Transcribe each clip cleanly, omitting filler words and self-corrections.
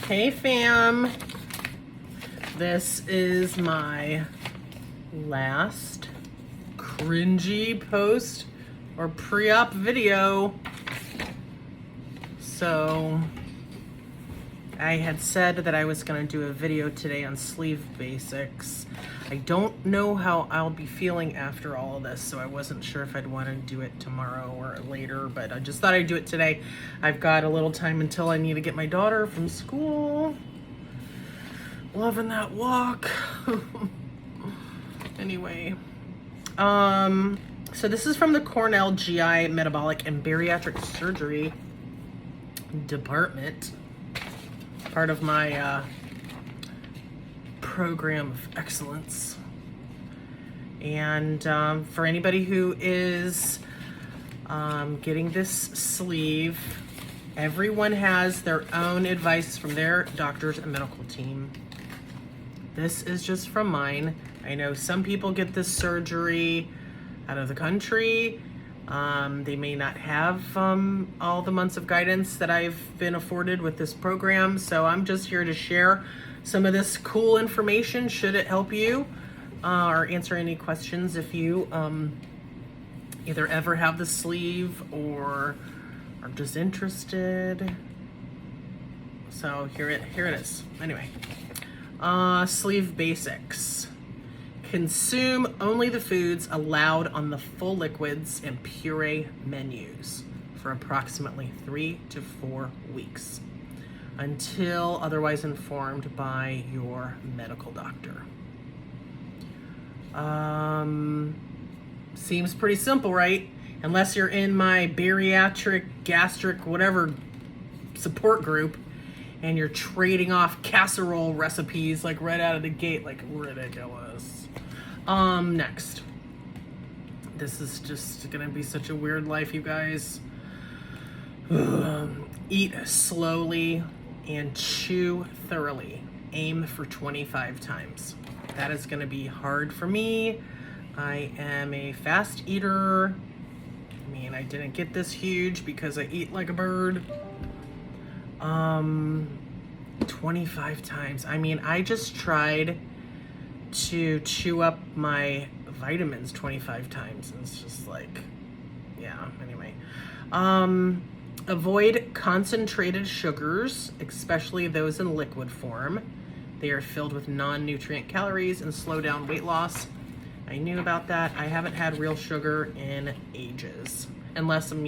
Hey fam, this is my last cringy post or pre-op video. So I had said that I was going to do a video today on sleeve basics. I don't know how I'll be feeling after all of this, so I wasn't sure if I'd want to do it tomorrow or later, but I just thought I'd do it today. I've got a little time until I need to get my daughter from school. Loving that walk. Anyway, so this is from the Cornell GI Metabolic and Bariatric Surgery Department, part of my program of excellence. And for anybody who is getting this sleeve, everyone has their own advice from their doctors and medical team. This is just from mine. I know some people get this surgery out of the country. They may not have all the months of guidance that I've been afforded with this program, so I'm just here to share some of this cool information should it help you, or answer any questions if you either ever have the sleeve or are just interested. So here it is. Anyway, sleeve basics. Consume only the foods allowed on the full liquids and puree menus for approximately 3 to 4 weeks until otherwise informed by your medical doctor. Seems pretty simple, right? Unless you're in my bariatric, gastric, whatever support group, and you're trading off casserole recipes like right out of the gate, like ridiculous. Next. This is just gonna be such a weird life, you guys. Eat slowly and chew thoroughly. Aim for 25 times. That is gonna be hard for me. I am a fast eater. I mean, I didn't get this huge because I eat like a bird. 25 times. I mean, I just tried to chew up my vitamins 25 times. And it's just like, yeah, anyway. Avoid concentrated sugars, especially those in liquid form. They are filled with non-nutrient calories and slow down weight loss. I knew about that. I haven't had real sugar in ages, unless I'm,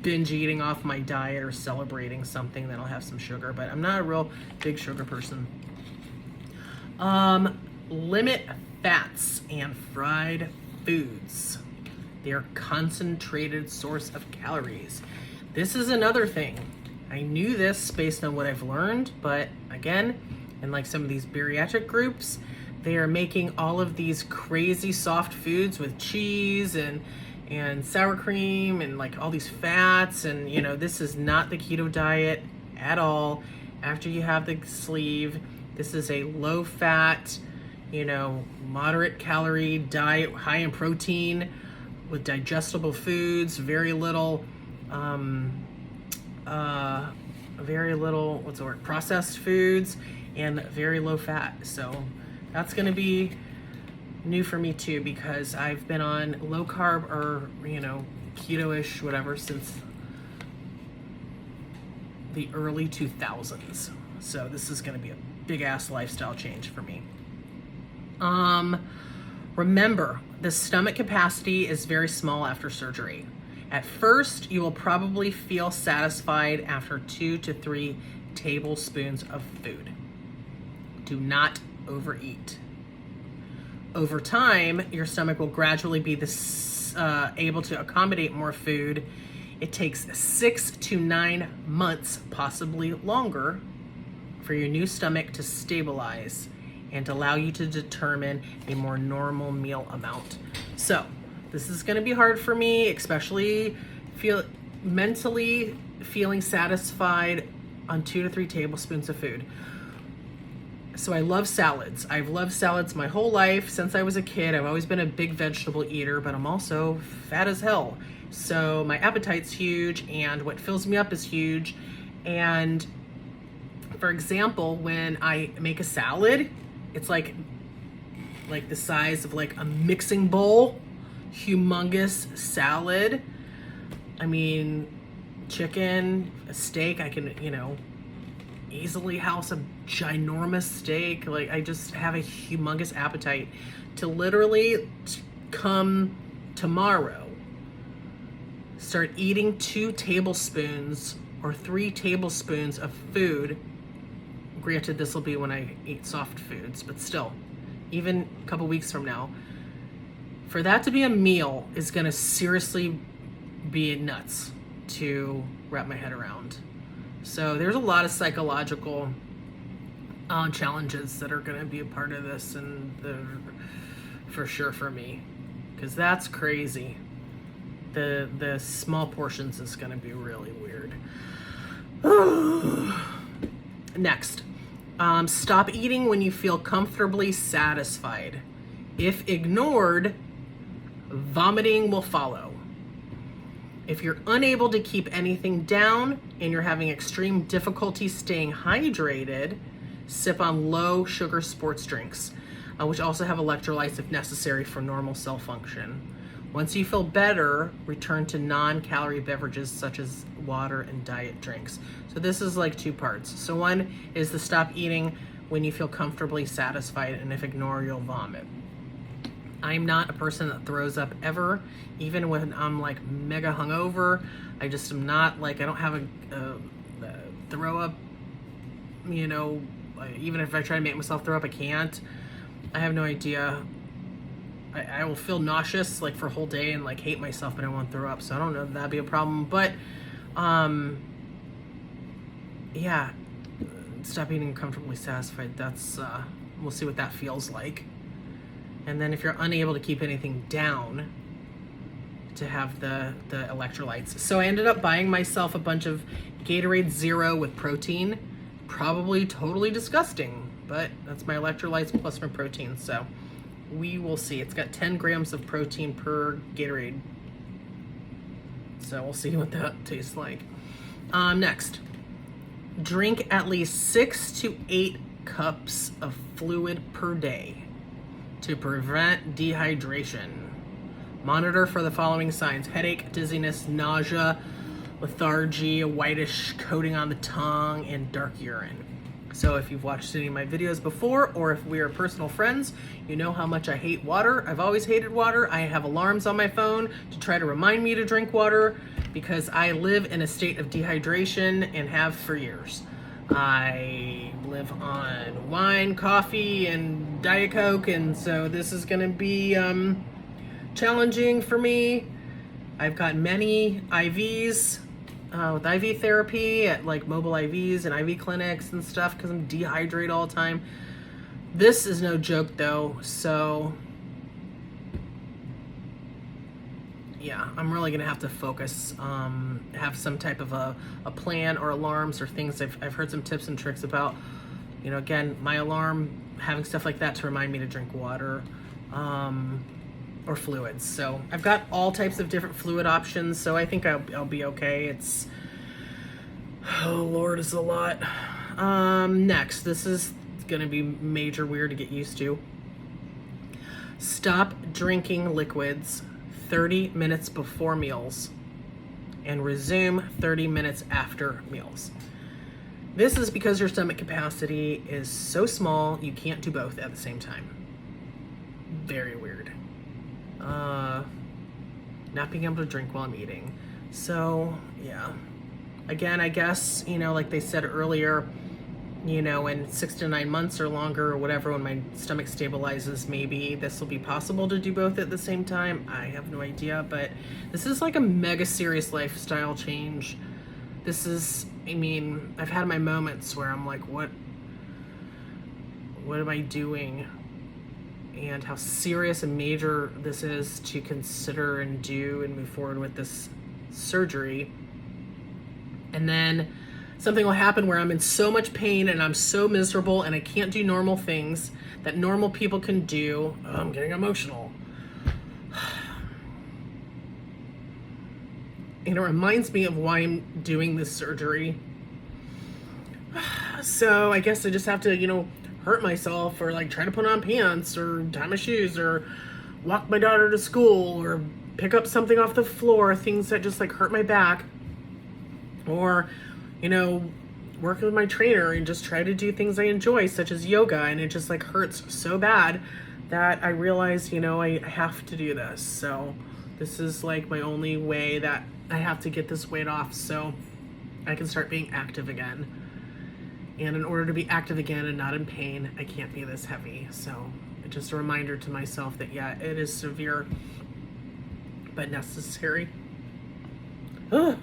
binge eating off my diet or celebrating something, then I'll have some sugar, but I'm not a real big sugar person. Limit fats and fried foods. They are concentrated source of calories. This is another thing. I knew this based on what I've learned, but again, in like some of these bariatric groups, they are making all of these crazy soft foods with cheese and sour cream and like all these fats, and this is not the keto diet at all. After you have the sleeve, this is a low fat, moderate calorie diet, high in protein with digestible foods, very little processed foods, and very low fat. So that's going to be new for me too, because I've been on low carb or keto-ish whatever since the early 2000s. So this is going to be a big ass lifestyle change for me. Remember, the stomach capacity is very small after surgery. At first, you will probably feel satisfied after 2 to 3 tablespoons of food. Do not overeat. Over time, your stomach will gradually be able to accommodate more food. It takes 6 to 9 months, possibly longer, for your new stomach to stabilize and allow you to determine a more normal meal amount. So this is going to be hard for me, especially mentally feeling satisfied on 2 to 3 tablespoons of food. So I love salads. I've loved salads my whole life since I was a kid. I've always been a big vegetable eater, but I'm also fat as hell. So my appetite's huge and what fills me up is huge. And for example, when I make a salad, it's like the size of like a mixing bowl, humongous salad. I mean, chicken, a steak, I can, easily house a ginormous steak. Like, I just have a humongous appetite to literally come tomorrow, start eating 2 tablespoons or 3 tablespoons of food. Granted, this will be when I eat soft foods, but still, even a couple weeks from now, for that to be a meal is gonna seriously be nuts to wrap my head around. So there's a lot of psychological challenges that are going to be a part of this, and for sure for me, because that's crazy. The small portions is going to be really weird. Next, stop eating when you feel comfortably satisfied. If ignored, vomiting will follow. If you're unable to keep anything down and you're having extreme difficulty staying hydrated, sip on low sugar sports drinks, which also have electrolytes if necessary for normal cell function. Once you feel better, return to non-calorie beverages such as water and diet drinks. So this is like 2 parts. So one is the stop eating when you feel comfortably satisfied, and if ignored, you'll vomit. I'm not a person that throws up ever, even when I'm like mega hungover. I just am not like, I don't have a throw up, even if I try to make myself throw up, I can't. I have no idea. I will feel nauseous like for a whole day and like hate myself, but I won't throw up. So I don't know if that'd be a problem, but yeah, stop eating comfortably satisfied. That's, we'll see what that feels like. And then if you're unable to keep anything down, to have the electrolytes. So I ended up buying myself a bunch of Gatorade Zero with protein. Probably totally disgusting, but that's my electrolytes plus my protein. So we will see. It's got 10 grams of protein per Gatorade. So we'll see what that tastes like. Next, drink at least 6 to 8 cups of fluid per day to prevent dehydration. Monitor for the following signs: headache, dizziness, nausea, lethargy, a whitish coating on the tongue, and dark urine. So if you've watched any of my videos before, or if we are personal friends, you know how much I hate water. I've always hated water. I have alarms on my phone to try to remind me to drink water because I live in a state of dehydration and have for years. I live on wine, coffee, and Diet Coke, and so this is gonna be challenging for me. I've got many IVs with IV therapy at like mobile IVs and IV clinics and stuff because I'm dehydrated all the time. This is no joke though, so yeah, I'm really gonna have to focus, have some type of a plan or alarms or things. I've heard some tips and tricks about, again, my alarm, having stuff like that to remind me to drink water, or fluids. So I've got all types of different fluid options, so I think I'll be okay. It's, oh Lord, it's a lot. Next, this is gonna be major weird to get used to. Stop drinking liquids 30 minutes before meals and resume 30 minutes after meals. This is because your stomach capacity is so small, you can't do both at the same time. Very weird. Not being able to drink while I'm eating. So, yeah. Again, I guess, like they said earlier, in 6 to 9 months or longer or whatever, when my stomach stabilizes, maybe this will be possible to do both at the same time. I have no idea, but this is like a mega serious lifestyle change. This is, I've had my moments where I'm like, what am I doing? And how serious and major this is to consider and do and move forward with this surgery. And then something will happen where I'm in so much pain and I'm so miserable and I can't do normal things that normal people can do. Oh, I'm getting emotional. And it reminds me of why I'm doing this surgery. So I guess I just have to, hurt myself, or like try to put on pants or tie my shoes or walk my daughter to school or pick up something off the floor, things that just like hurt my back, or, work with my trainer and just try to do things I enjoy, such as yoga. And it just like hurts so bad that I realize, I have to do this. So this is like my only way that I have to get this weight off so I can start being active again. And in order to be active again and not in pain, I can't be this heavy. So it's just a reminder to myself that, yeah, it is severe, but necessary. Ugh.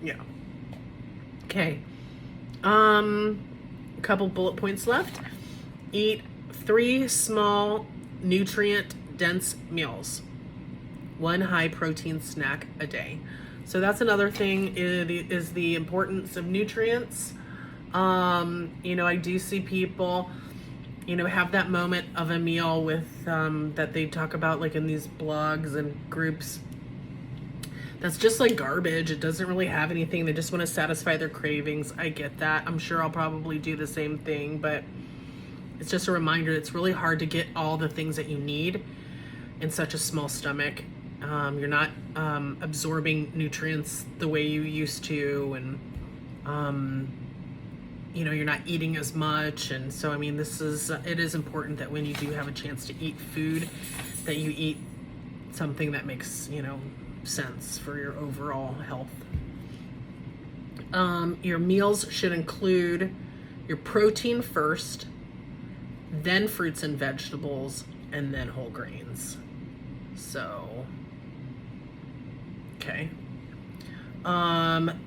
Yeah. Okay. A couple bullet points left. Eat 3 small nutrient-dense meals. 1 high-protein snack a day. So that's another thing, is the importance of nutrients. I do see people, have that moment of a meal with, that they talk about like in these blogs and groups. That's just like garbage. It doesn't really have anything. They just want to satisfy their cravings. I get that. I'm sure I'll probably do the same thing, but it's just a reminder. It's really hard to get all the things that you need in such a small stomach. You're not absorbing nutrients the way you used to, and you're not eating as much. And so it is important that when you do have a chance to eat food, that you eat something that makes sense for your overall health. Your meals should include your protein first, then fruits and vegetables, and then whole grains. So okay.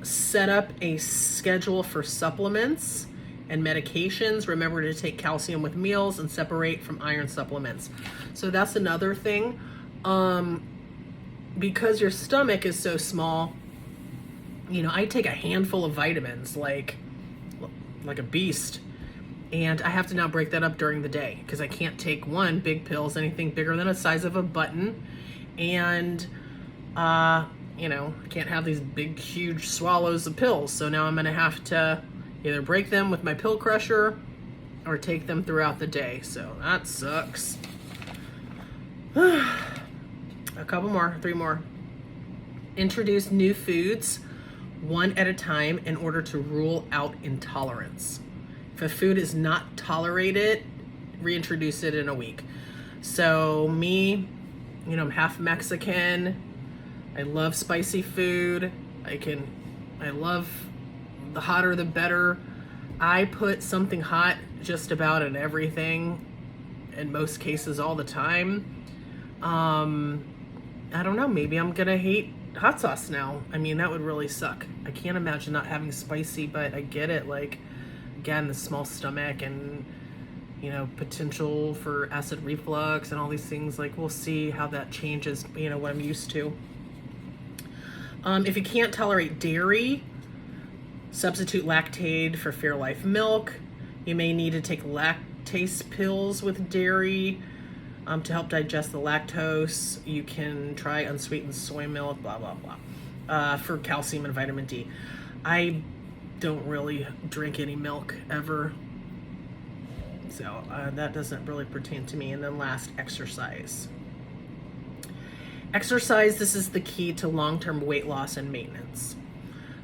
Set up a schedule for supplements and medications. Remember to take calcium with meals and separate from iron supplements. So that's another thing. Because your stomach is so small, I take a handful of vitamins like a beast. And I have to now break that up during the day because I can't take one big pills, anything bigger than the size of a button. And I can't have these big, huge swallows of pills. So now I'm going to have to either break them with my pill crusher or take them throughout the day. So that sucks. A couple more, 3 more. Introduce new foods 1 at a time in order to rule out intolerance. If a food is not tolerated, reintroduce it in a week. So me, I'm half Mexican. I love spicy food. I love the hotter the better. I put something hot just about in everything, in most cases all the time. I don't know, maybe I'm gonna hate hot sauce now. That would really suck. I can't imagine not having spicy, but I get it. Like, again, the small stomach and, potential for acid reflux and all these things. Like, we'll see how that changes, what I'm used to. If you can't tolerate dairy, substitute Lactaid for Fairlife milk. You may need to take lactase pills with dairy to help digest the lactose. You can try unsweetened soy milk, blah, blah, blah, for calcium and vitamin D. I don't really drink any milk ever, so that doesn't really pertain to me. And then last, exercise. Exercise, this is the key to long-term weight loss and maintenance.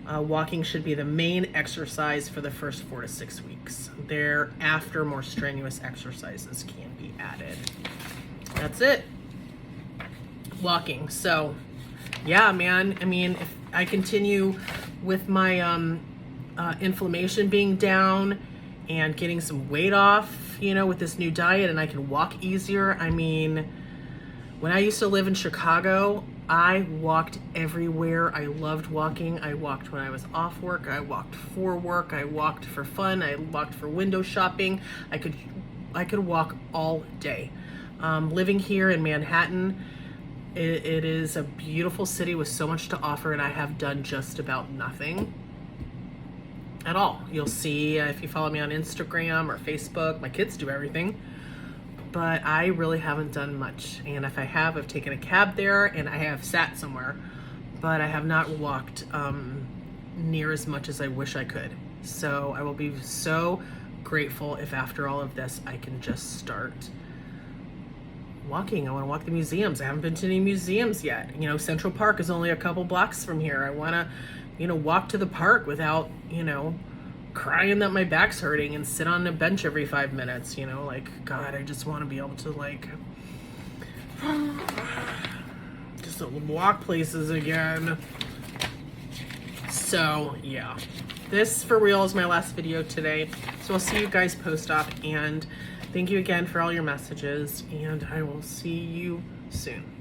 Walking should be the main exercise for the first 4 to 6 weeks. Thereafter, more strenuous exercises can be added. That's it. Walking. So, yeah, man. If I continue with my inflammation being down and getting some weight off, with this new diet, and I can walk easier. When I used to live in Chicago, I walked everywhere. I loved walking. I walked when I was off work. I walked for work. I walked for fun. I walked for window shopping. I could walk all day. Living here in Manhattan, It is a beautiful city with so much to offer, and I have done just about nothing at all. You'll see if you follow me on Instagram or Facebook, my kids do everything, but I really haven't done much. And if I have, I've taken a cab there and I have sat somewhere, but I have not walked near as much as I wish I could. So I will be so grateful if after all of this I can just start walking. I want to walk the museums. I haven't been to any museums yet. You know, Central Park is only a couple blocks from here. I want to, you know, walk to the park without, you know, crying that my back's hurting and sit on a bench every 5 minutes, you know, like, God, I just want to be able to, like, just walk places again. So, yeah. This, for real, is my last video today. So I'll see you guys post-op, and thank you again for all your messages, and I will see you soon.